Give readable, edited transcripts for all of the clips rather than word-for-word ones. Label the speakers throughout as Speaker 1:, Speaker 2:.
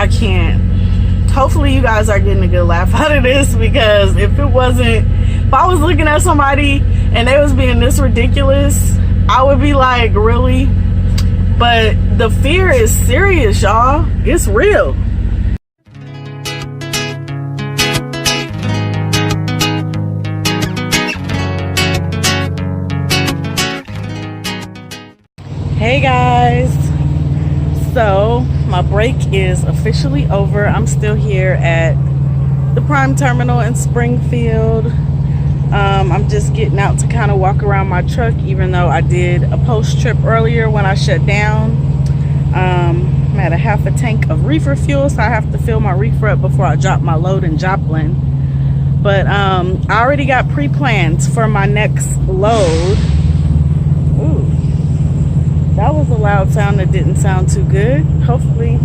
Speaker 1: I can't. Hopefully you guys are getting a good laugh out of this, because if I was looking at somebody and they was being this ridiculous, I would be like, really? But the fear is serious, y'all. It's real. Hey guys, so my break is officially over. I'm still here at the Prime Terminal in Springfield. I'm just getting out to kind of walk around my truck, even though I did a post trip earlier when I shut down. I'm at a half a tank of reefer fuel, so I have to fill my reefer up before I drop my load in Joplin. But I already got pre-plans for my next load. Ooh, that was a loud sound that didn't sound too good. Hopefully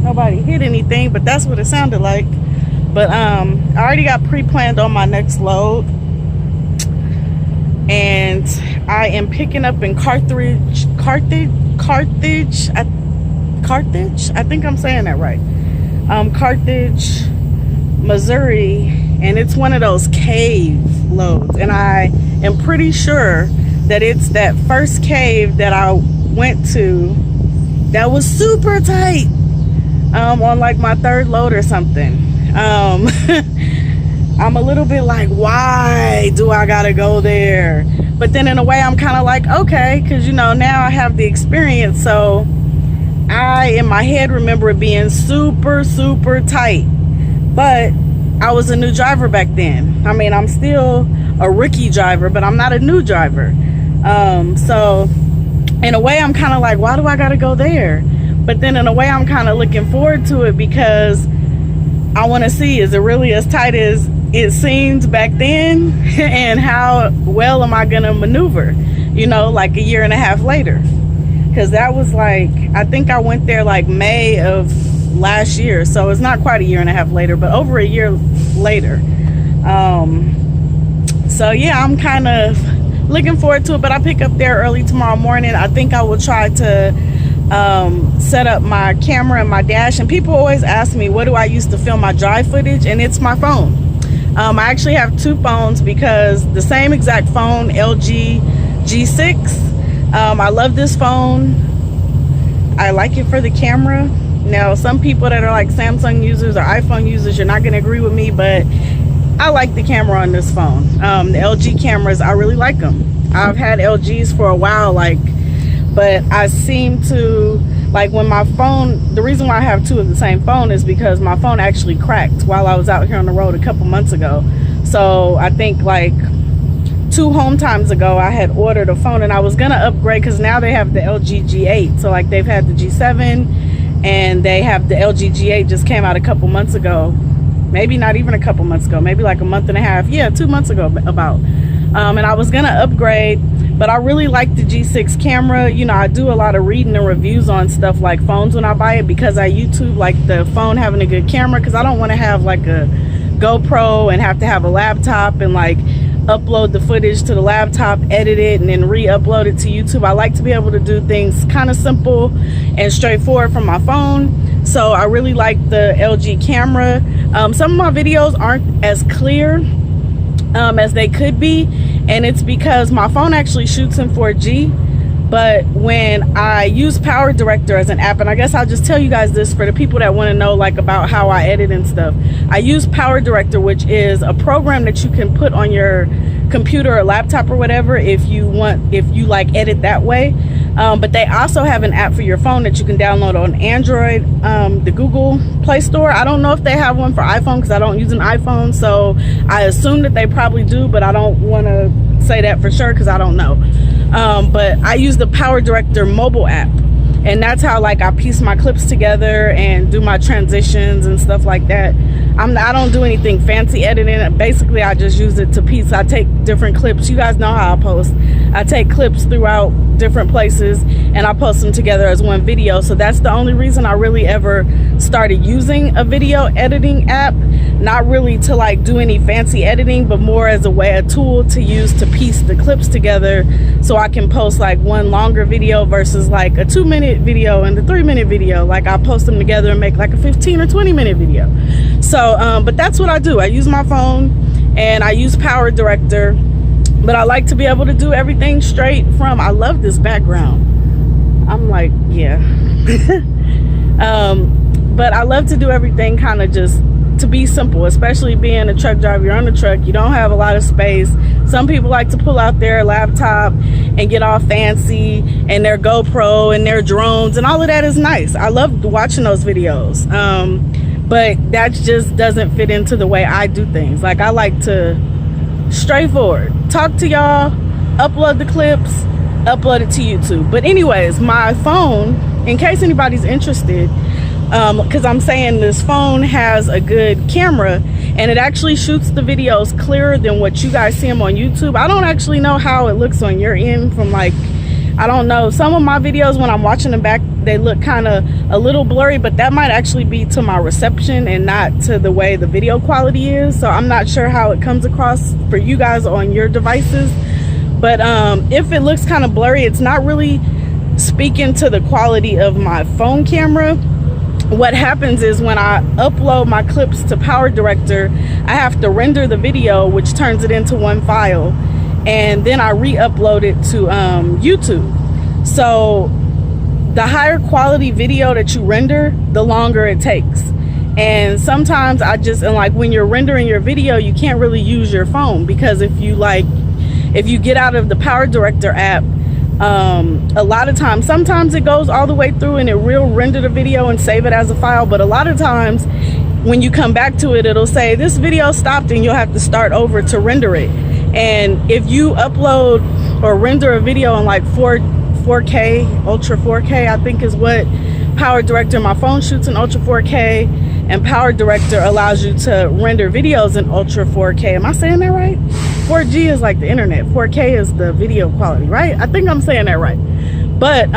Speaker 1: nobody hit anything, but that's what it sounded like. But I already got pre-planned on my next load, and I am picking up in Carthage, I think I'm saying that right. Carthage, Missouri, and it's one of those cave loads, and I am pretty sure that it's that first cave that I went to that was super tight on like my third load or something. I'm a little bit like, why do I gotta go there? But then in a way I'm kind of like, okay, because you know, now I have the experience, so I in my head remember it being super tight. But I was a new driver back then. I mean, I'm still a rookie driver, but I'm not a new driver. So in a way I'm kind of like, why do I gotta go there? But then in a way I'm kind of looking forward to it, because I want to see, is it really as tight as it seemed back then? And how well am I gonna maneuver, you know, like a year and a half later? Because that was like, I think I went there like May of last year, so it's not quite a year and a half later, but over a year later. So yeah, I'm kind of looking forward to it. But I pick up there early tomorrow morning. I think I will try to set up my camera and my dash, and people always ask me, what do I use to film my drive footage? And it's my phone. I actually have two phones, because the same exact phone, LG G6, I love this phone. I like it for the camera. Now some people that are like Samsung users or iPhone users, you're not going to agree with me, but I like the camera on this phone. The LG cameras, I really like them. I've had LGs for a while, but I seem to like when my phone, the reason why I have two of the same phone is because my phone actually cracked while I was out here on the road a couple months ago. So I think like 2 home times ago I had ordered a phone, and I was gonna upgrade because now they have the LG G8. So like they've had the G7 and they have the LG G8, just came out a couple months ago. Maybe not even a couple months ago, maybe like a month and a half. Yeah, 2 months ago about. And I was gonna upgrade, but I really like the G6 camera. You know, I do a lot of reading and reviews on stuff like phones when I buy it, because I YouTube like the phone having a good camera, because I don't want to have like a GoPro and have to have a laptop and like upload the footage to the laptop, edit it, and then re-upload it to YouTube. I like to be able to do things kind of simple and straightforward from my phone. So I really like the LG camera. Some of my videos aren't as clear as they could be, and it's because my phone actually shoots in 4G, but when I use Power Director as an app, and I guess I'll just tell you guys this for the people that want to know like about how I edit and stuff. I use Power Director, which is a program that you can put on your computer or laptop or whatever if you like edit that way. But they also have an app for your phone that you can download on Android, the Google Play Store. I don't know if they have one for iPhone, because I don't use an iPhone, so I assume that they probably do, but I don't want to say that for sure because I don't know. But I use the Power Director mobile app, and that's how like I piece my clips together and do my transitions and stuff like that. I don't do anything fancy editing. Basically I just use it to piece. I take different clips. You guys know how I post. I take clips throughout different places and I post them together as one video. So that's the only reason I really ever started using a video editing app, not really to like do any fancy editing, but more as a tool to use to piece the clips together so I can post like one longer video versus like a 2-minute video and a 3-minute video. Like I post them together and make like a 15 or 20-minute video. So but that's what I do. I use my phone and I use Power Director, but I like to be able to do everything straight from, I love this background. I'm like, yeah. But I love to do everything kind of just to be simple, especially being a truck driver. You're on the truck, you don't have a lot of space. Some people like to pull out their laptop and get all fancy, and their GoPro and their drones, and all of that is nice. I love watching those videos, but that just doesn't fit into the way I do things. Like I like to straightforward talk to y'all, upload the clips, upload it to YouTube. But anyways, my phone, in case anybody's interested, because I'm saying this phone has a good camera and it actually shoots the videos clearer than what you guys see them on YouTube. I don't actually know how it looks on your end from like, I don't know, some of my videos when I'm watching them back, they look kind of a little blurry, but that might actually be to my reception and not to the way the video quality is. So I'm not sure how it comes across for you guys on your devices. But if it looks kind of blurry, it's not really speaking to the quality of my phone camera. What happens is when I upload my clips to Power Director, I have to render the video, which turns it into one file, and then I re-upload it to YouTube. So the higher quality video that you render, the longer it takes. And sometimes and like when you're rendering your video, you can't really use your phone, because if you get out of the Power Director app, a lot of times, sometimes it goes all the way through and it will render the video and save it as a file, but a lot of times when you come back to it, it'll say this video stopped and you'll have to start over to render it. And if you upload or render a video in like 4K, Ultra 4K, I think is what Power Director, my phone shoots in Ultra 4K, and Power Director allows you to render videos in Ultra 4K. Am I saying that right? 4G is like the internet, 4K is the video quality, right? I think I'm saying that right. But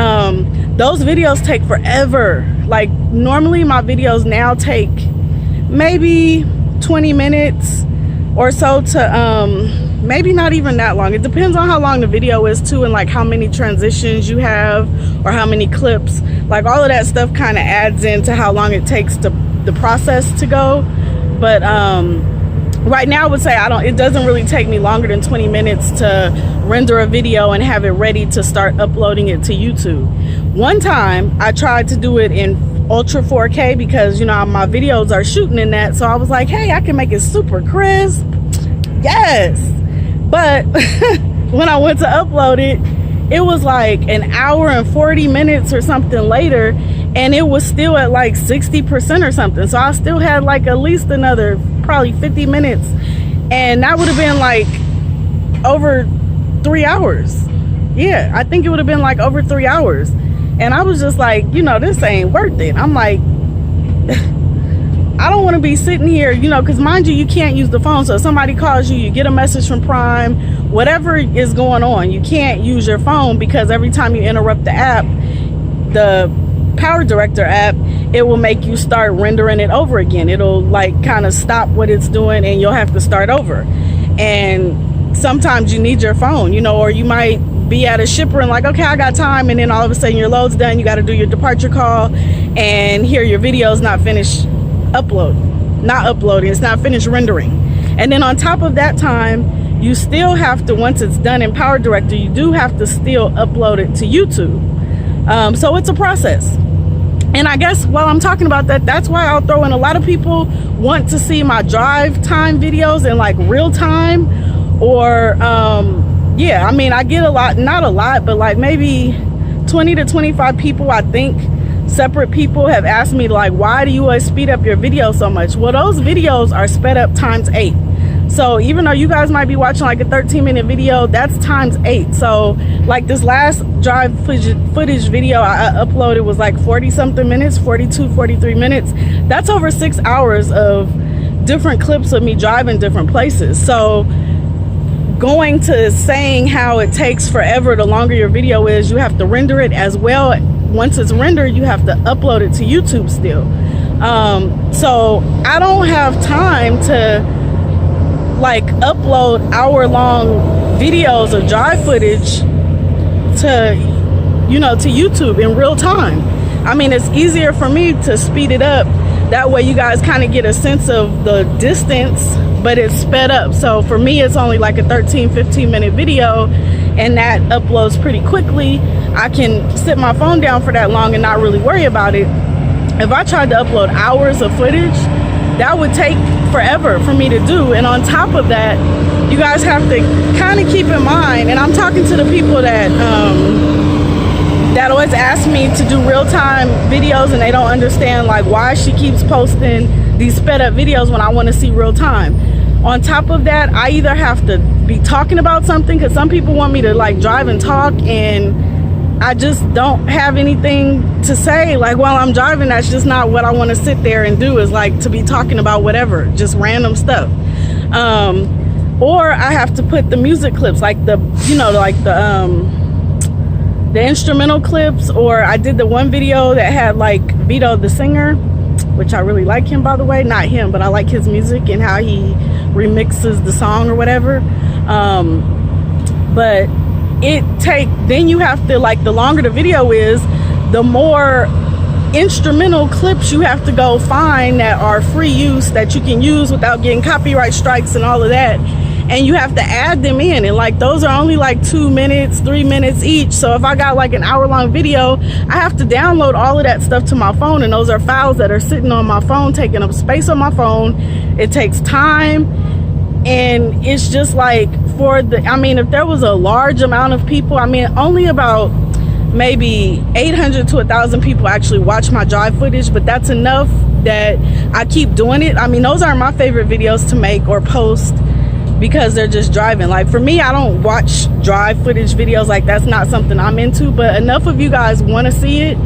Speaker 1: those videos take forever. Like normally my videos now take maybe 20 minutes or so to maybe not even that long. It depends on how long the video is too, and like how many transitions you have or how many clips. Like all of that stuff kind of adds into how long it takes to the process to go. But right now I would say it doesn't really take me longer than 20 minutes to render a video and have it ready to start uploading it to YouTube. One time I tried to do it in Ultra 4K because, you know, my videos are shooting in that, so I was like, hey, I can make it super crisp. Yes. But when I went to upload it, it was like an hour and 40 minutes or something later, and it was still at like 60% or something. So I still had like at least another probably 50 minutes, and that would have been like over 3 hours. Yeah, I think it would have been like over 3 hours. And I was just like, you know, this ain't worth it. I'm like, I don't want to be sitting here, you know, because mind you, you can't use the phone. So if somebody calls you, you get a message from Prime, whatever is going on, you can't use your phone, because every time you interrupt the app, the Power Director app, it will make you start rendering it over again. It'll like kind of stop what it's doing and you'll have to start over. And sometimes you need your phone, you know, or you might be at a shipper and like, okay, I got time, and then all of a sudden your load's done, you got to do your departure call, and here your video's not finished it's not finished rendering. And then on top of that time, you still have to, once it's done in Power Director, you do have to still upload it to YouTube. So it's a process. And I guess while I'm talking about that, that's why I'll throw in, a lot of people want to see my drive time videos in like real time, or yeah, I mean, I get a lot, not a lot, but like maybe 20 to 25 people, I think, separate people have asked me like, why do you always speed up your videos so much? Well, those videos are sped up times 8. So even though you guys might be watching like a 13-minute video, that's times 8. So like this last drive footage video I uploaded was like 40 something minutes, 42, 43 minutes. That's over 6 hours of different clips of me driving different places. So going to saying how it takes forever the longer your video is, you have to render it as well. Once it's rendered, you have to upload it to YouTube still. So I don't have time to like upload hour-long videos or drive footage to, you know, to YouTube in real time. I mean, it's easier for me to speed it up. That way you guys kind of get a sense of the distance, but it's sped up. So for me, it's only like a 13-15 minute video, and that uploads pretty quickly. I can sit my phone down for that long and not really worry about it. If I tried to upload hours of footage, that would take forever for me to do. And on top of that, you guys have to kind of keep in mind, and I'm talking to the people that that always ask me to do real-time videos, and they don't understand like why she keeps posting these sped up videos when I want to see real time. On top of that, I either have to be talking about something, because some people want me to like drive and talk, and I just don't have anything to say like while I'm driving. That's just not what I want to sit there and do, is like to be talking about whatever, just random stuff. Or I have to put the music clips, like the, you know, like the instrumental clips. Or I did the one video that had like Vito the singer, which I really like him, by the way. Not him, but I like his music and how he remixes the song or whatever. But then you have to, like, the longer the video is, the more instrumental clips you have to go find that are free use, that you can use without getting copyright strikes and all of that. And you have to add them in, and like those are only like 2 minutes, 3 minutes each. So if I got like an hour-long video, I have to download all of that stuff to my phone, and those are files that are sitting on my phone, taking up space on my phone. It takes time, and it's just like, for the, I mean, if there was a large amount of people, I mean, only about maybe 800 to 1,000 people actually watch my drive footage, but that's enough that I keep doing it. I mean, those aren't my favorite videos to make or post, because they're just driving. Like for me, I don't watch drive footage videos, like that's not something I'm into, but enough of you guys want to see it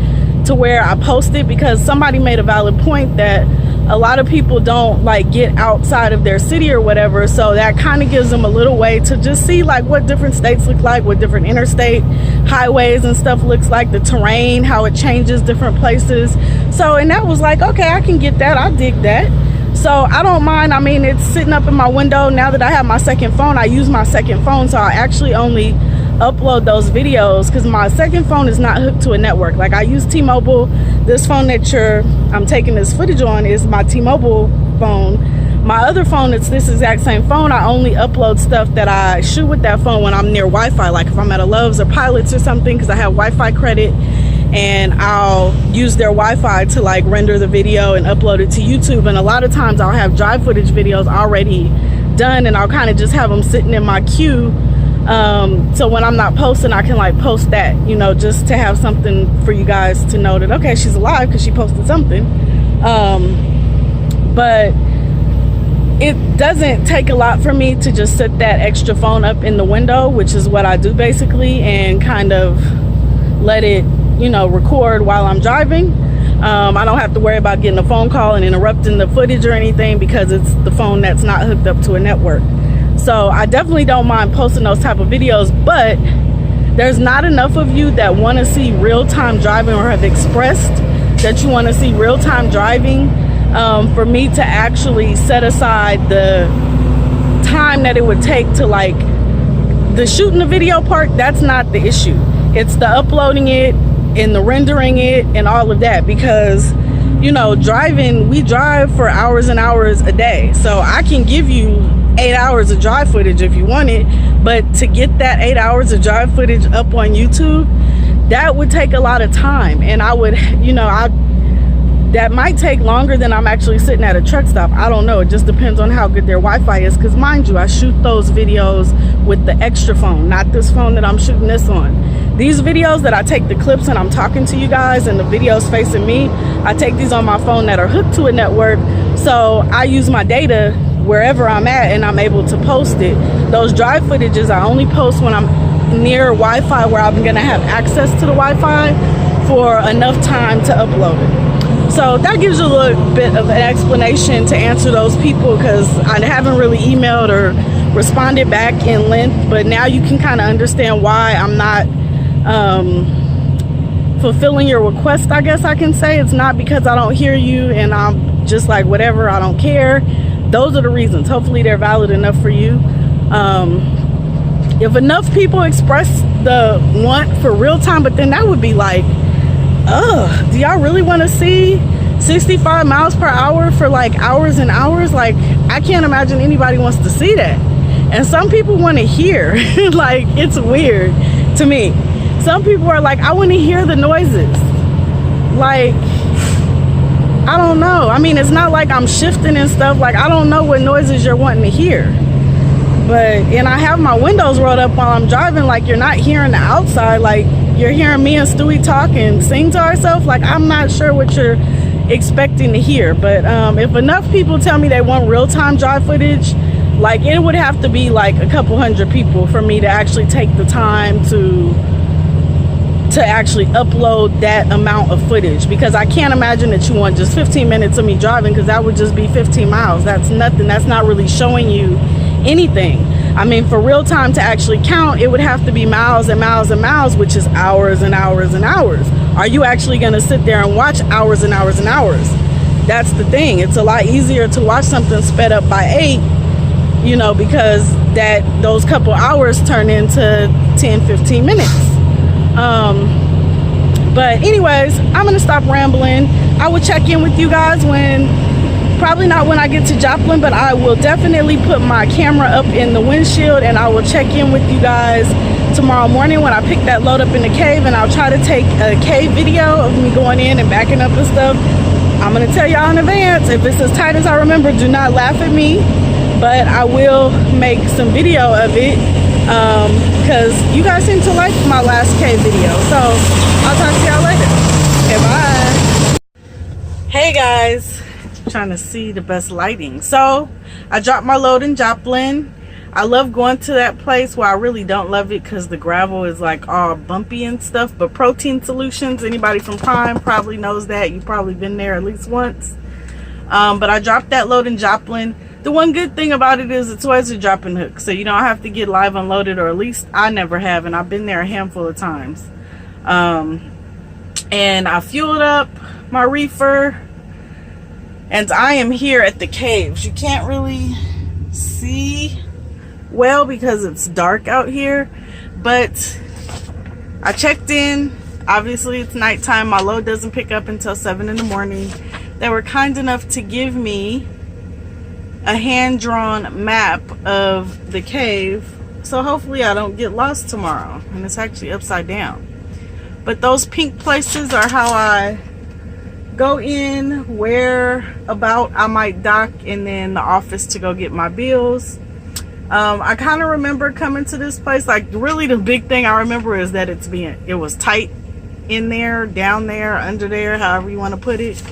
Speaker 1: to where I post it, because somebody made a valid point that a lot of people don't like get outside of their city or whatever, so that kind of gives them a little way to just see like what different states look like, what different interstate highways and stuff looks like, the terrain, how it changes different places. So, and that was like, okay, I can get that, I dig that. So I don't mind. I mean, it's sitting up in my window. Now that I have my second phone, I use my second phone, so I actually only upload those videos because my second phone is not hooked to a network. Like I use T-Mobile. This phone that I'm taking this footage on is my T-Mobile phone. My other phone, it's this exact same phone. I only upload stuff that I shoot with that phone when I'm near Wi-Fi, like if I'm at a Love's or Pilots or something, because I have Wi-Fi credit, and I'll use their Wi-Fi to like render the video and upload it to YouTube. And a lot of times I'll have drive footage videos already done, and I'll kind of just have them sitting in my queue, so when I'm not posting, I can like post that, you know, just to have something for you guys to know that, okay, she's alive because she posted something. But it doesn't take a lot for me to just set that extra phone up in the window, which is what I do basically, and kind of let it, you know, record while I'm driving. I don't have to worry about getting a phone call and interrupting the footage or anything, because it's the phone that's not hooked up to a network. So I definitely don't mind posting those type of videos, but there's not enough of you that want to see real-time driving, or have expressed that you want to see real-time driving, for me to actually set aside the time that it would take to like the shooting the video part. That's not the issue. It's the uploading it and the rendering it and all of that, because, you know, driving, we drive for hours and hours a day. So I can give you 8 hours of drive footage if you want it, but to get that 8 hours of drive footage up on YouTube, that would take a lot of time. And I would, you know, that might take longer than I'm actually sitting at a truck stop. I don't know. It just depends on how good their Wi-Fi is, because mind you, I shoot those videos with the extra phone, not this phone that I'm shooting this on. These videos that I take the clips and I'm talking to you guys, and the videos facing me, I take these on my phone that are hooked to a network, so I use my data wherever I'm at, and I'm able to post it. Those drive footages I only post when I'm near Wi-Fi, where I'm gonna have access to the Wi-Fi for enough time to upload it. So that gives you a little bit of an explanation to answer those people, because I haven't really emailed or responded back in length, but now you can kind of understand why I'm not fulfilling your request, I guess I can say. It's not because I don't hear you and I'm just like, whatever, I don't care. Those are the reasons. Hopefully they're valid enough for you. If enough people express the want for real time, but then that would be like, do y'all really want to see 65 miles per hour for like hours and hours? Like, I can't imagine anybody wants to see that. And some people want to hear. Like, it's weird to me. Some people are like, I want to hear the noises. Like, I don't know. I mean, it's not like I'm shifting and stuff. Like, I don't know what noises you're wanting to hear. But, and I have my windows rolled up while I'm driving. Like, you're not hearing the outside. Like, you're hearing me and Stewie talk and sing to ourselves. Like, I'm not sure what you're expecting to hear. But if enough people tell me they want real-time drive footage, like, it would have to be like a couple hundred people for me to actually take the time to actually upload that amount of footage, because I can't imagine that you want just 15 minutes of me driving, because that would just be 15 miles. That's nothing. That's not really showing you anything. I mean, for real time to actually count, it would have to be miles and miles and miles, which is hours and hours and hours. Are you actually going to sit there and watch hours and hours and hours? That's the thing. It's a lot easier to watch something sped up by 8, you know, because those couple hours turn into 10, 15 minutes. But anyways, I'm gonna stop rambling. I will check in with you guys probably not when I get to Joplin, but I will definitely put my camera up in the windshield, and I will check in with you guys tomorrow morning when I pick that load up in the cave, and I'll try to take a cave video of me going in and backing up and stuff. I'm gonna tell y'all in advance, if it's as tight as I remember, do not laugh at me, but I will make some video of it. Because you guys seem to like my last cave video, so I'll talk to y'all later. Okay, bye. Hey guys, trying to see the best lighting. So I dropped my load in Joplin. I love going to that place. Where I really don't love it because the gravel is like all bumpy and stuff, but Protein Solutions, anybody from Prime probably knows that. You've probably been there at least once. But I dropped that load in Joplin. The one good thing about it is it's always a dropping hook, so you don't have to get live unloaded, or at least I never have, and I've been there a handful of times. And I fueled up my reefer, and I am here at the caves. You can't really see well because it's dark out here, but I checked in. Obviously it's nighttime. My load doesn't pick up until 7 in the morning. They were kind enough to give me a hand-drawn map of the cave, so hopefully I don't get lost tomorrow. And it's actually upside down, but those pink places are how I go in, where about I might dock, and then the office to go get my bills. I kind of remember coming to this place, like really the big thing I remember is that it was tight in there, down there, under there, however you want to put it.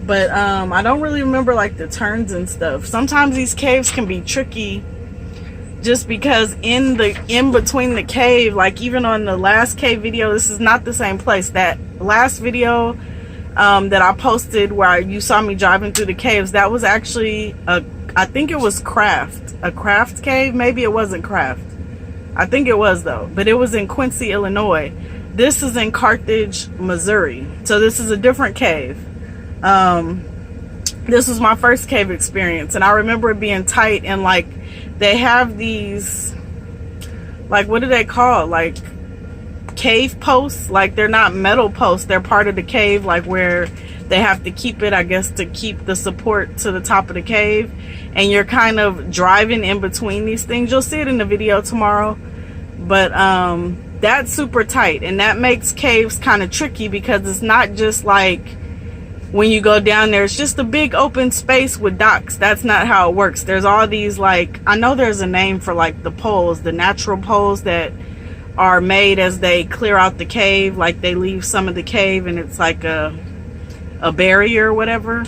Speaker 1: But I don't really remember like the turns and stuff. Sometimes these caves can be tricky, just because in between the cave, like even on the last cave video, this is not the same place. That last video that I posted where you saw me driving through the caves, that was actually I think it was a craft cave. Maybe it wasn't craft. I think it was though, but it was in Quincy, Illinois. This is in Carthage, Missouri. So this is a different cave. This was my first cave experience, and I remember it being tight, and like they have these, like, what do they call it? Like cave posts. Like they're not metal posts, they're part of the cave, like where they have to keep it, I guess, to keep the support to the top of the cave, and you're kind of driving in between these things. You'll see it in the video tomorrow, but that's super tight, and that makes caves kind of tricky because it's not just like when you go down there, it's just a big open space with docks. That's not how it works. There's all these, like, I know there's a name for like the poles, the natural poles that are made as they clear out the cave, like they leave some of the cave and it's like a barrier or whatever.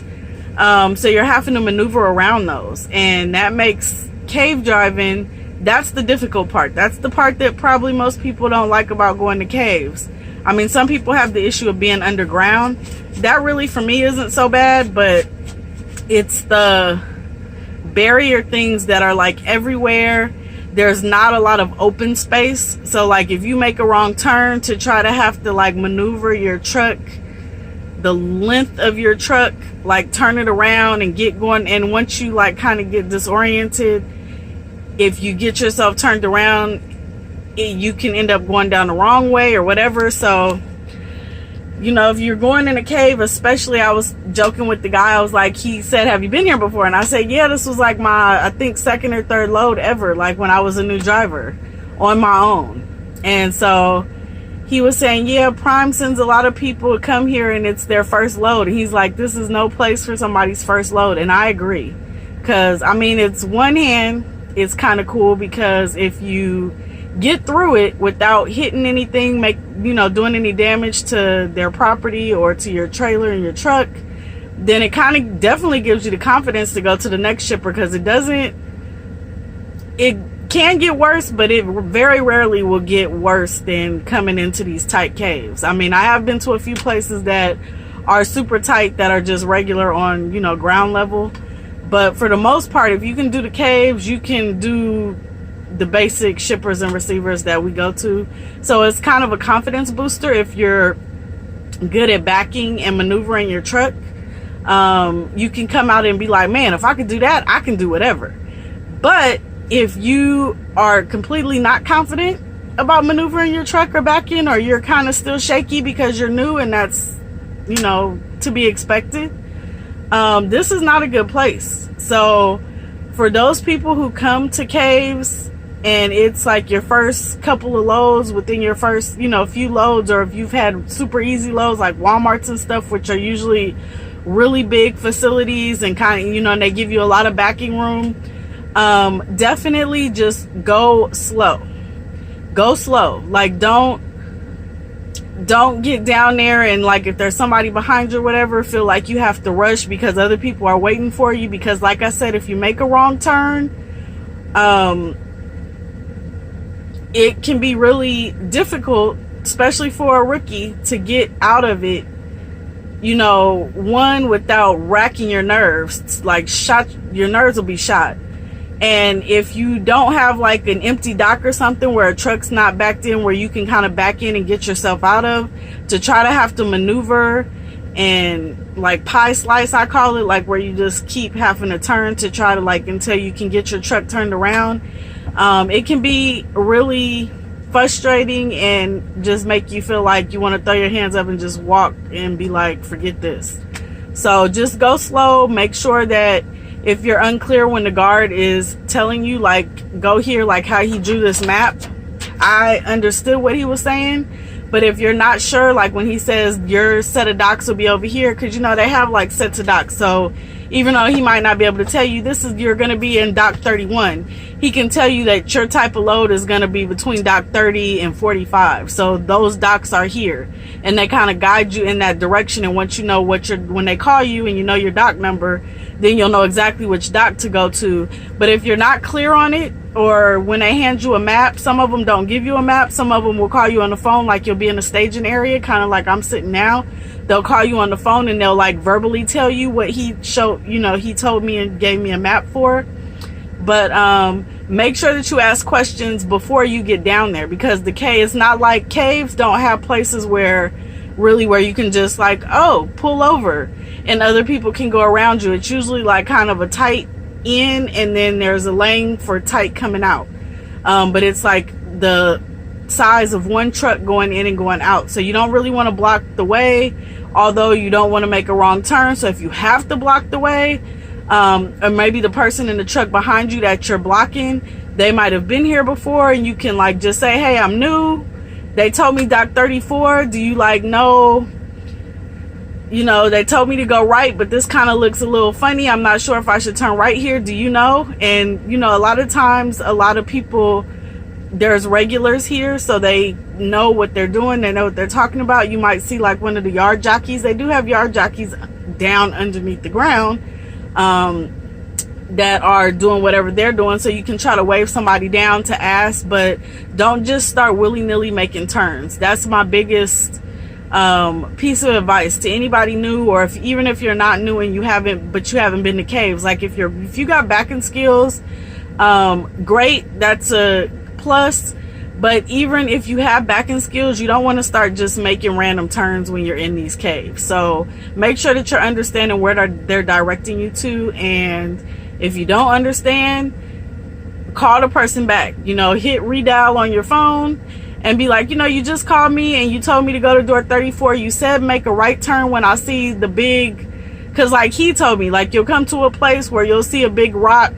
Speaker 1: So you're having to maneuver around those, and that makes cave driving, that's the difficult part. That's the part that probably most people don't like about going to caves. I mean, some people have the issue of being underground. That really for me isn't so bad, but it's the barrier things that are like everywhere there's not a lot of open space. So like if you make a wrong turn, to try to have to like maneuver your truck, the length of your truck, like turn it around and get going. And once you like kind of get disoriented, if you get yourself turned around, you can end up going down the wrong way or whatever. So, you know, if you're going in a cave, especially, I was joking with the guy, I was like, he said, have you been here before? And I said, yeah, this was like my, I think, second or third load ever, like when I was a new driver on my own. And so he was saying, yeah, Prime sends a lot of people to come here and it's their first load. And he's like, this is no place for somebody's first load. And I agree, because I mean, it's one hand, it's kind of cool, because if you get through it without hitting anything, doing any damage to their property or to your trailer and your truck, then it kind of definitely gives you the confidence to go to the next shipper, because it can get worse, but it very rarely will get worse than coming into these tight caves. I mean, I have been to a few places that are super tight that are just regular on, ground level, but for the most part, if you can do the caves, you can do the basic shippers and receivers that we go to. So it's kind of a confidence booster if you're good at backing and maneuvering your truck. You can come out and be like, man, if I could do that, I can do whatever. But if you are completely not confident about maneuvering your truck or backing, or you're kind of still shaky because you're new, and that's, to be expected, this is not a good place. So for those people who come to caves and it's like your first couple of loads within your first, few loads, or if you've had super easy loads like Walmarts and stuff, which are usually really big facilities and kind of, and they give you a lot of backing room, definitely just go slow. Go slow. Like, don't get down there and, like, if there's somebody behind you or whatever, feel like you have to rush because other people are waiting for you. Because like I said, if you make a wrong turn, it can be really difficult, especially for a rookie, to get out of it, one, without racking your nerves. Like, your nerves will be shot. And if you don't have like an empty dock or something where a truck's not backed in, where you can kind of back in and get yourself out of, to try to have to maneuver and like pie slice, I call it, like where you just keep having to turn to try to like until you can get your truck turned around. It can be really frustrating and just make you feel like you want to throw your hands up and just walk and be like, forget this. So just go slow. Make sure that if you're unclear when the guard is telling you, like, go here, like how he drew this map, I understood what he was saying. But if you're not sure, like when he says your set of docks will be over here, because they have like sets of docks. So even though he might not be able to tell you you're going to be in dock 31, he can tell you that your type of load is going to be between dock 30 and 45. So those docks are here, and they kind of guide you in that direction. And once you know when they call you and you know your dock number, then you'll know exactly which dock to go to. But if you're not clear on it, or when they hand you a map, some of them don't give you a map. Some of them will call you on the phone, like you'll be in a staging area, kind of like I'm sitting now. They'll call you on the phone and they'll like verbally tell you what he showed, he told me and gave me a map for. But make sure that you ask questions before you get down there, because it's not like caves don't have places where you can just like, pull over and other people can go around you. It's usually like kind of a tight in, and then there's a lane for tight coming out. But it's like the size of one truck going in and going out. So you don't really want to block the way, although you don't want to make a wrong turn. So if you have to block the way, or maybe the person in the truck behind you that you're blocking, they might have been here before, and you can like just say, hey, I'm new. They told me dock 34. Do you like know? They told me to go right, but this kind of looks a little funny. I'm not sure if I should turn right here. Do you know? And, a lot of times, a lot of people, there's regulars here, so they know what they're doing. They know what they're talking about. You might see like one of the yard jockeys. They do have yard jockeys down underneath the ground that are doing whatever they're doing. So you can try to wave somebody down to ask, but don't just start willy-nilly making turns. That's my biggest piece of advice to anybody new, or even if you're not new and you haven't been to caves. Like if you got backing skills, Great, that's a plus. But even if you have backing skills, you don't want to start just making random turns when you're in these caves. So make sure that you're understanding where they're directing you to. And if you don't understand, call the person back. You know, hit redial on your phone and be like, you know, you just called me and you told me to go to door 34. You said make a right turn when I see the big, because like he told me, like, you'll come to a place where you'll see a big rock.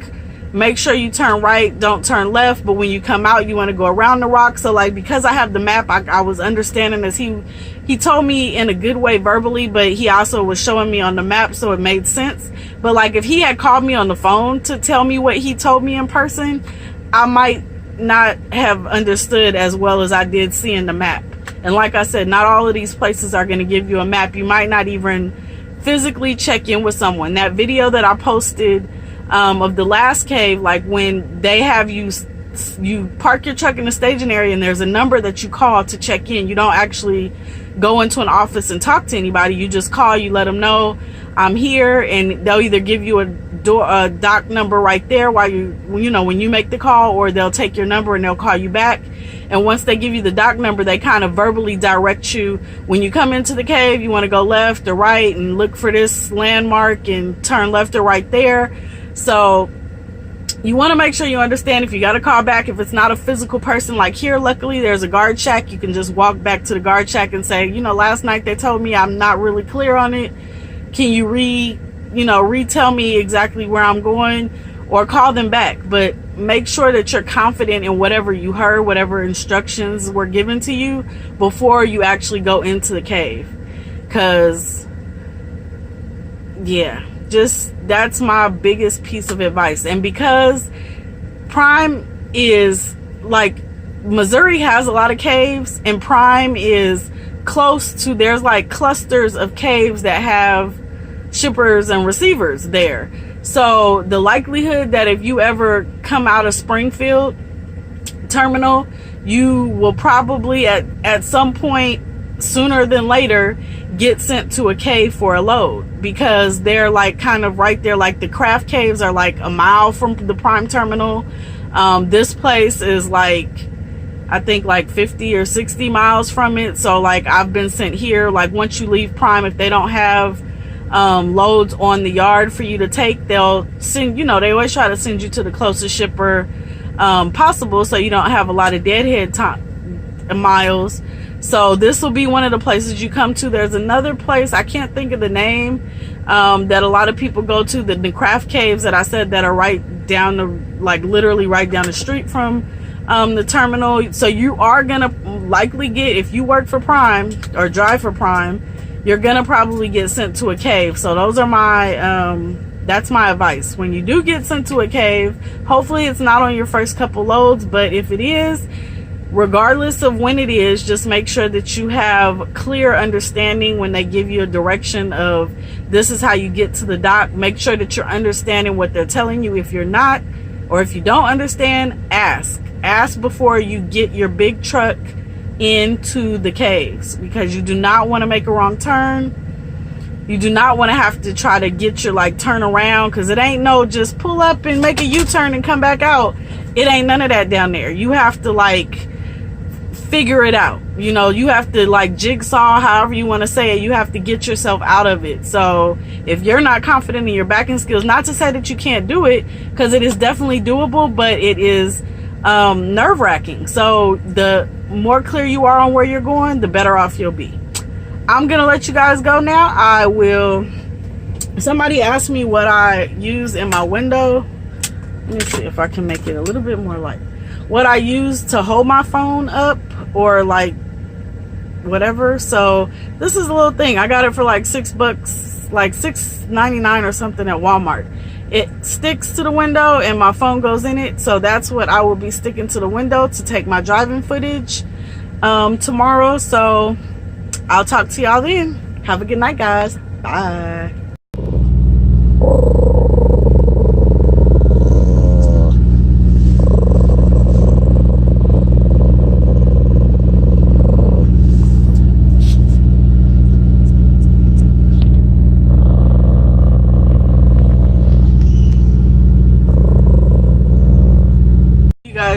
Speaker 1: Make sure you turn right, don't turn left. But when you come out, you want to go around the rock. So like, because I have the map, I was understanding as he told me in a good way verbally, but he also was showing me on the map, so it made sense. But like, if he had called me on the phone to tell me what he told me in person, I might not have understood as well as I did seeing the map. And like I said, not all of these places are going to give you a map. You might not even physically check in with someone. That video that I posted of the last cave, like when they have you park your truck in the staging area and there's a number that you call to check in. You don't actually go into an office and talk to anybody. You just call, you let them know I'm here, and they'll either give you a dock number right there while you know, when you make the call, or they'll take your number and they'll call you back. And once they give you the dock number, they kind of verbally direct you. When you come into the cave, you want to go left or right and look for this landmark and turn left or right there. So you want to make sure you understand if you got to call back. If it's not a physical person, like here, luckily there's a guard shack. You can just walk back to the guard shack and say, you know, last night they told me I'm not really clear on it. Can you retell me exactly where I'm going, or call them back. But make sure that you're confident in whatever you heard, whatever instructions were given to you before you actually go into the cave. Because yeah, just that's my biggest piece of advice. And because Prime is like, Missouri has a lot of caves, and Prime is close to, there's like clusters of caves that have shippers and receivers there. So the likelihood that if you ever come out of Springfield terminal, you will probably at some point sooner than later get sent to a cave for a load, because they're like kind of right there. Like the craft caves are like a mile from the Prime terminal. This place is like, I think like 50 or 60 miles from it. So like, I've been sent here, like once you leave Prime, if they don't have loads on the yard for you to take, they'll send, you know, they always try to send you to the closest shipper possible, so you don't have a lot of deadhead miles. So this will be one of the places you come to. There's another place, I can't think of the name, that a lot of people go to, the craft caves that I said that are right down the, like literally right down the street from the terminal. So you are gonna likely get, if you work for Prime or drive for Prime, you're gonna probably get sent to a cave. So those are my that's my advice. When you do get sent to a cave, hopefully it's not on your first couple loads, but if it is, regardless of when it is, just make sure that you have clear understanding when they give you a direction of this is how you get to the dock. Make sure that you're understanding what they're telling you. If you're not, or if you don't understand, ask before you get your big truck into the caves, because you do not want to make a wrong turn. You do not want to have to try to get your like turn around, because it ain't no just pull up and make a U-turn and come back out. It ain't none of that down there. You have to like figure it out. You know, you have to like jigsaw, however you want to say it. You have to get yourself out of it. So if you're not confident in your backing skills, not to say that you can't do it, because it is definitely doable, but it is nerve-wracking. So the more clear you are on where you're going, the better off you'll be. I'm gonna let you guys go now. I will, somebody asked me what I use in my window. Let me see if I can make it a little bit more light. What I use to hold my phone up, or like whatever. So this is a little thing. I got it for like $6, like $6.99 or something at Walmart. It sticks to the window and my phone goes in it. So that's what I will be sticking to the window to take my driving footage tomorrow. So I'll talk to y'all then. Have a good night, guys. Bye.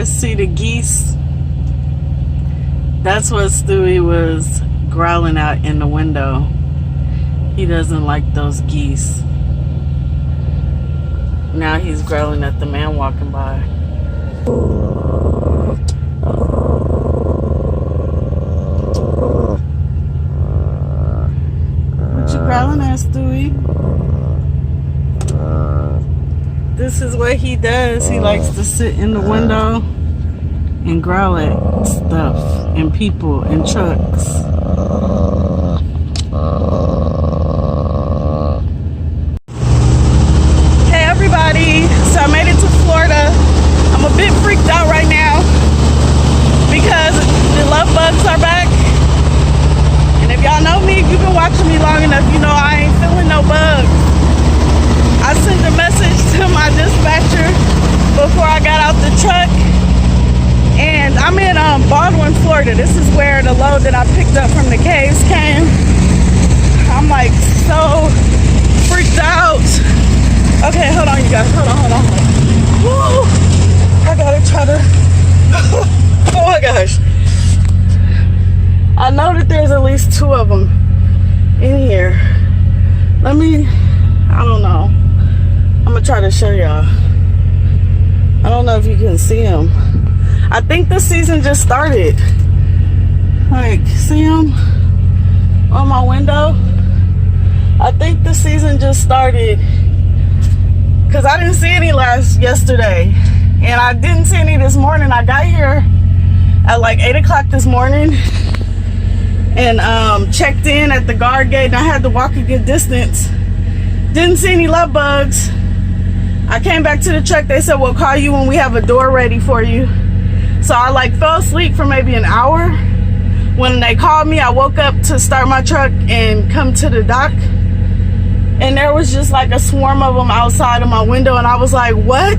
Speaker 1: guys see the geese? That's what Stewie was growling out in the window. He doesn't like those geese. Now he's growling at the man walking by. What you growling at, Stewie? This is what he does. He likes to sit in the window and growl at stuff and people and trucks. Hey everybody, so I made it to Florida. I'm a bit freaked out right now because the love bugs are back. And if y'all know me, if you've been watching me long enough, you know I ain't feeling no bugs. I sent a message to my dispatcher before I got out the truck, and I'm in Baldwin, Florida. This is where the load that I picked up from the caves came. I'm like so freaked out. Okay, hold on you guys, hold on. Woo! I gotta try to, oh my gosh. I know that there's at least 2 of them in here. Let me, I don't know. I'm gonna try to show y'all. I don't know if you can see them. I think the season just started. Like, see them on my window? I think the season just started because I didn't see any yesterday, and I didn't see any this morning. I got here at like 8 o'clock this morning and checked in at the guard gate, and I had to walk a good distance. Didn't see any love bugs. I came back to the truck. They said we'll call you when we have a door ready for you. So I like fell asleep for maybe an hour. When they called me, I woke up to start my truck and come to the dock, and there was just like a swarm of them outside of my window, and I was like, what?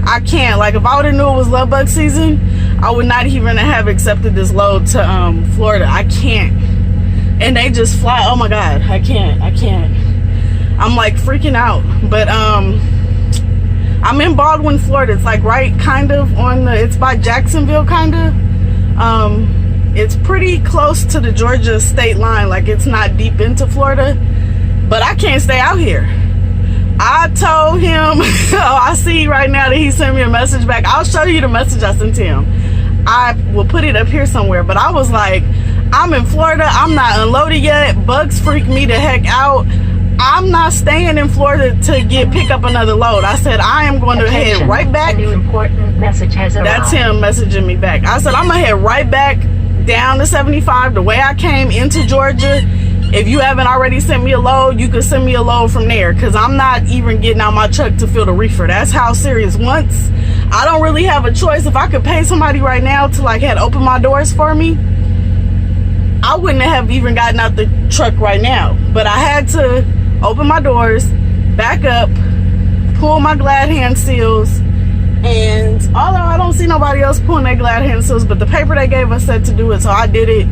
Speaker 1: I can't. Like, if I would have knew it was love bug season, I would not even have accepted this load to Florida. I can't. And they just fly. Oh my God, I can't. I'm like freaking out. But I'm in Baldwin, Florida. It's like right kind of on the, it's by Jacksonville kind of. It's pretty close to the Georgia state line. Like, it's not deep into Florida, but I can't stay out here. I told him, oh, I see right now that he sent me a message back. I'll show you the message I sent to him. I will put it up here somewhere, but I was like, I'm in Florida. I'm not unloaded yet. Bugs freak me the heck out. I'm not staying in Florida to pick up another load. I said I am going to head right back. A new important message has arrived. That's him messaging me back. I said I'm gonna head right back down to 75 the way I came into Georgia. If you haven't already sent me a load, you can send me a load from there, because I'm not even getting out my truck to fill the reefer. That's how serious. Once I don't really have a choice. If I could pay somebody right now to like had open my doors for me, I wouldn't have even gotten out the truck right now. But I had to open my doors, back up, pull my glad hand seals, and although I don't see nobody else pulling their glad hand seals, but the paper they gave us said to do it, so I did it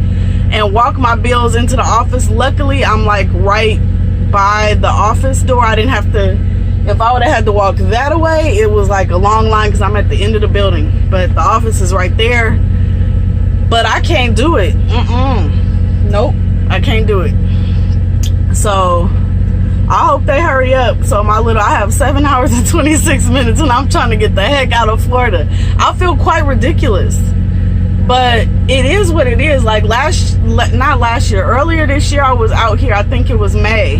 Speaker 1: and walked my bills into the office. Luckily, I'm like right by the office door. I didn't have to, if I would have had to walk that away, it was like a long line because I'm at the end of the building, but the office is right there. But I can't do it. Nope, I can't do it. So I hope they hurry up. So I have 7 hours and 26 minutes and I'm trying to get the heck out of Florida. I feel quite ridiculous, but it is what it is. Like not last year, earlier this year, I was out here, I think it was May,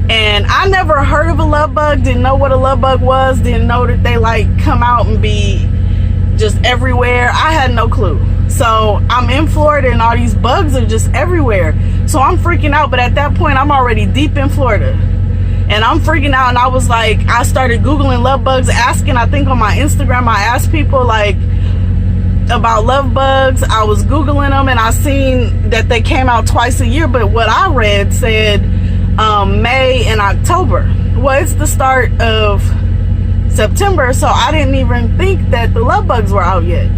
Speaker 1: and I never heard of a love bug, didn't know what a love bug was, didn't know that they like come out and be just everywhere. I had no clue. So I'm in Florida and all these bugs are just everywhere. So I'm freaking out, but at that point I'm already deep in Florida and I'm freaking out. And I was like, I started Googling love bugs, asking, I think on my Instagram, I asked people like about love bugs. I was Googling them and I seen that they came out twice a year, but what I read said May and October. Well, it's the start of September, so I didn't even think that the love bugs were out yet.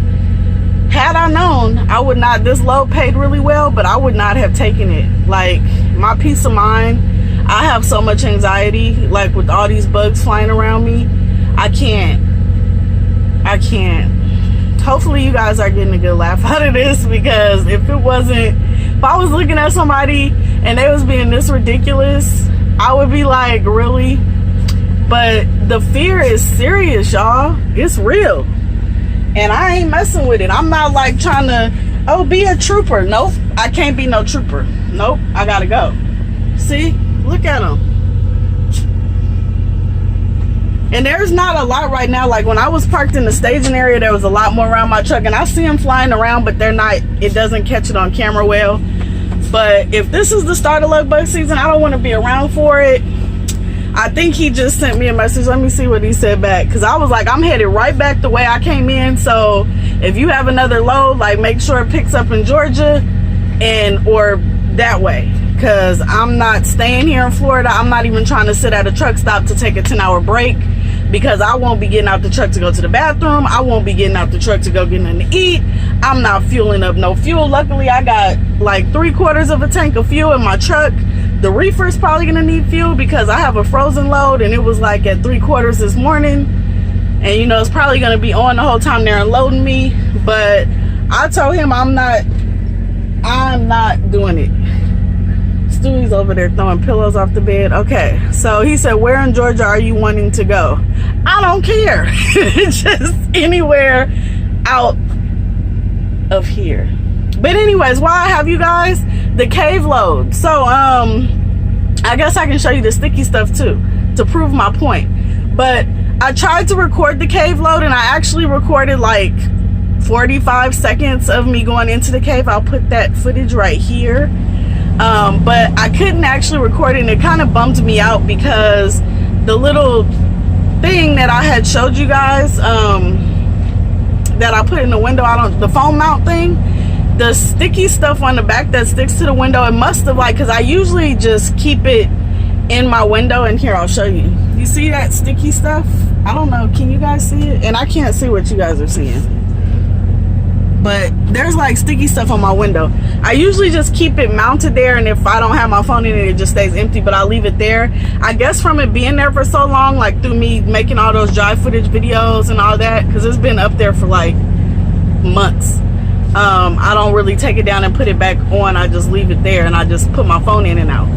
Speaker 1: Had I known, I would not, this load paid really well, but I would not have taken it. Like, my peace of mind, I have so much anxiety, like with all these bugs flying around me, I can't. I can't. Hopefully you guys are getting a good laugh out of this, because if I was looking at somebody and they was being this ridiculous, I would be like, really? But the fear is serious, y'all. It's real. And I ain't messing with it. I'm not like trying to, oh, be a trooper. Nope, I can't be no trooper. Nope, I gotta go. See, look at them. And there's not a lot right now. Like when I was parked in the staging area, there was a lot more around my truck, and I see them flying around, but they're not, it doesn't catch it on camera well. But if this is the start of lug bug season, I don't want to be around for it. I think he just sent me a message. Let me see what he said back, because I was like, I'm headed right back the way I came in. So if you have another load, like make sure it picks up in Georgia or that way, because I'm not staying here in Florida. I'm not even trying to sit at a truck stop to take a 10-hour break, because I won't be getting out the truck to go to the bathroom. I won't be getting out the truck to go get nothing to eat. I'm not fueling up no fuel. Luckily, I got like 3/4 of a tank of fuel in my truck. The reefer is probably gonna need fuel because I have a frozen load, and it was like at 3/4 this morning. And you know, it's probably gonna be on the whole time they're unloading me. But I told him I'm not doing it. Stewie's over there throwing pillows off the bed. Okay, so he said, where in Georgia are you wanting to go? I don't care. Just anywhere out of here. But anyways, while I have you guys, the cave load. So I guess I can show you the sticky stuff too to prove my point. But I tried to record the cave load, and I actually recorded like 45 seconds of me going into the cave. I'll put that footage right here. But I couldn't actually record it, and it kind of bummed me out because the little thing that I had showed you guys that I put in the window, the phone mount thing, the sticky stuff on the back that sticks to the window, it must have, like, because I usually just keep it in my window, and here, I'll show you. You see that sticky stuff? I don't know, can you guys see it? And I can't see what you guys are seeing, but there's like sticky stuff on my window. I usually just keep it mounted there, and if I don't have my phone in it, it just stays empty, but I'll leave it there. I guess from it being there for so long, like through me making all those dry footage videos and all that, because it's been up there for like months. I don't really take it down and put it back on. I just leave it there, and I just put my phone in and out.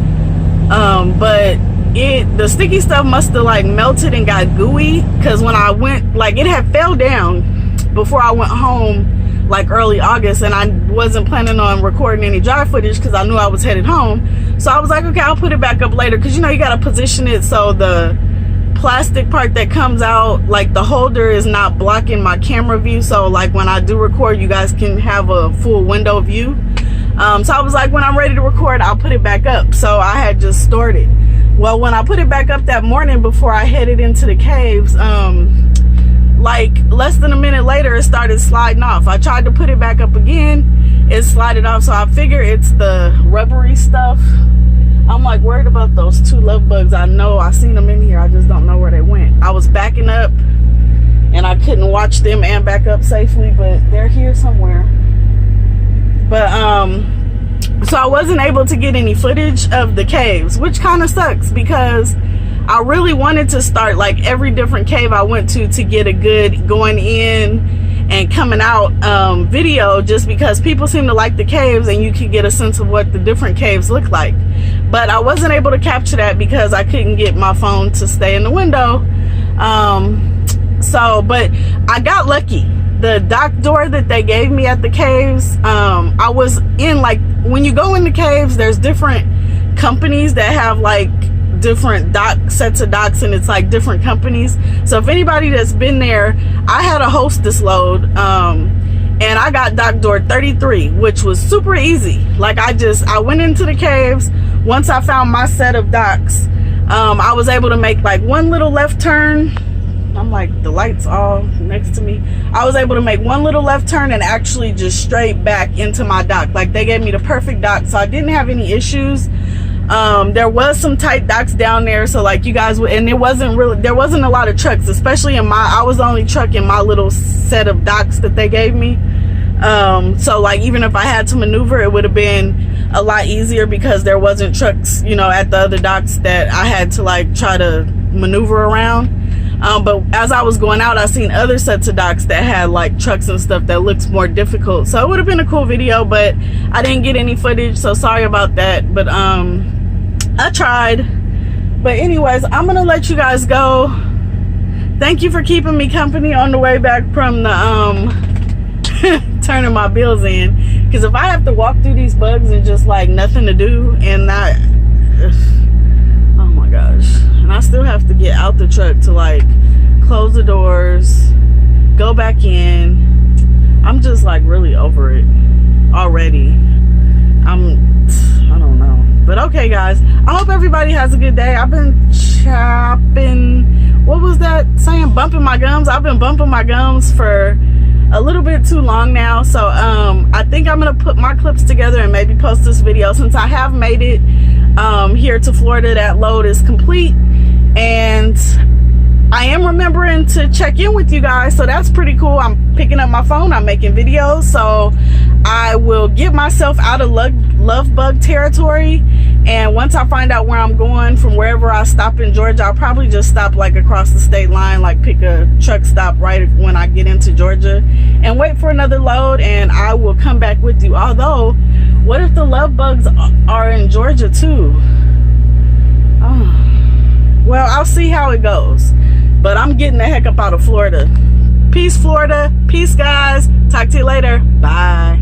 Speaker 1: But the sticky stuff must have like melted and got gooey, because when I went, like, it had fell down before I went home like early August, and I wasn't planning on recording any dry footage because I knew I was headed home. So I was like, okay, I'll put it back up later, because you know, you got to position it so the plastic part that comes out, like the holder, is not blocking my camera view, so like when I do record, you guys can have a full window view. So I was like, when I'm ready to record, I'll put it back up. So I had just stored it. Well, when I put it back up that morning before I headed into the caves, like less than a minute later, it started sliding off. I tried to put it back up again, it slided off. So I figure it's the rubbery stuff. I'm like worried about those 2 love bugs. I know I seen them in here, I just don't know where they went. I was backing up and I couldn't watch them and back up safely, but they're here somewhere. But so I wasn't able to get any footage of the caves, which kind of sucks, because I really wanted to start like every different cave I went to get a good going in and coming out video, just because people seem to like the caves and you could get a sense of what the different caves look like. But I wasn't able to capture that because I couldn't get my phone to stay in the window. But I got lucky. The dock door that they gave me at the caves, I was in, like, when you go in the caves, there's different companies that have like different sets of docks, and it's like different companies. So if anybody that's been there, I had a hostess load, and I got dock door 33, which was super easy. Like I went into the caves. Once I found my set of docks, I was able to make like one little left turn. I'm like, the lights all next to me. I was able to make one little left turn and actually just straight back into my dock. Like they gave me the perfect dock, so I didn't have any issues. There was some tight docks down there, so like you guys would, and there wasn't a lot of trucks, especially in I was the only truck in my little set of docks that they gave me. So like even if I had to maneuver, it would have been a lot easier because there wasn't trucks, you know, at the other docks that I had to like try to maneuver around. But as I was going out, I seen other sets of docks that had like trucks and stuff that looks more difficult. So it would have been a cool video, but I didn't get any footage, so sorry about that. But I tried. But anyways, I'm gonna let you guys go. Thank you for keeping me company on the way back from the turning my bills in, because if I have to walk through these bugs and just like nothing to do and not, oh my gosh, and I still have to get out the truck to like close the doors, go back in. I'm just like really over it already. I don't know, but okay guys, I hope everybody has a good day. I've been chopping, what was that saying, bumping my gums. I've been bumping my gums for a little bit too long now, so I think I'm gonna put my clips together and maybe post this video since I have made it here to Florida. That load is complete, and I am remembering to check in with you guys, so that's pretty cool. I'm picking up my phone, I'm making videos, so I will get myself out of love bug territory. And once I find out where I'm going from wherever I stop in Georgia, I'll probably just stop like across the state line, like pick a truck stop right when I get into Georgia and wait for another load, and I will come back with you. Although, what if the love bugs are in Georgia too? Oh, well, I'll see how it goes, but I'm getting the heck up out of Florida. Peace, Florida. Peace, guys. Talk to you later. Bye.